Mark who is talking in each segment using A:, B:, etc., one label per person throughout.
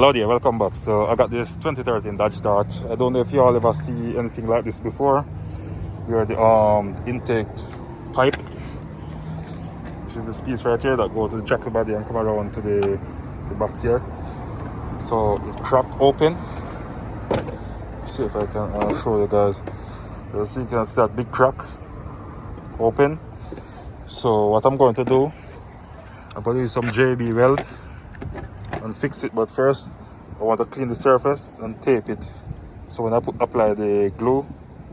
A: Hello there, welcome back. So I got this 2013 Dodge Dart. I don't know if you all ever see anything like this before. Where the intake pipe, which is this piece right here that goes to the jack body and come around to the box here. So it cracked open. Let's see if I can show you guys. So you can see that big crack open. So what I'm going to do, I'm going to use some JB weld and fix it, but first I want to clean the surface and tape it, so when I apply the glue,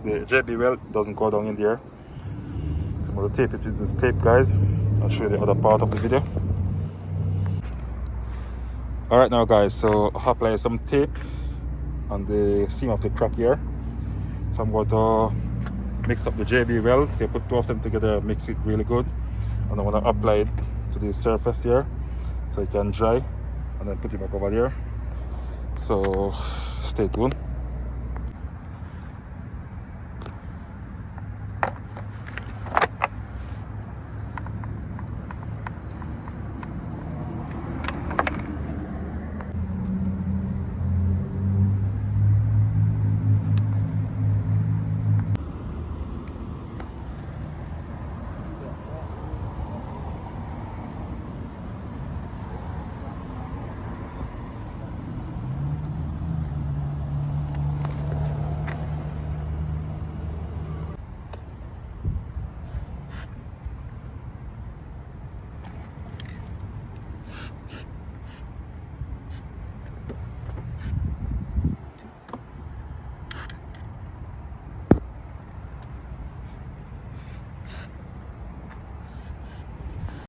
A: the JB weld doesn't go down in there. So I'm going to tape it with this tape, guys. I'll show you the other part of the video. Alright now guys, so I apply some tape on the seam of the crack here. So I'm going to mix up the JB weld, so I put two of them together, mix it really good, and I want to apply it to the surface here so it can dry, and then put it back over there. So stay tuned.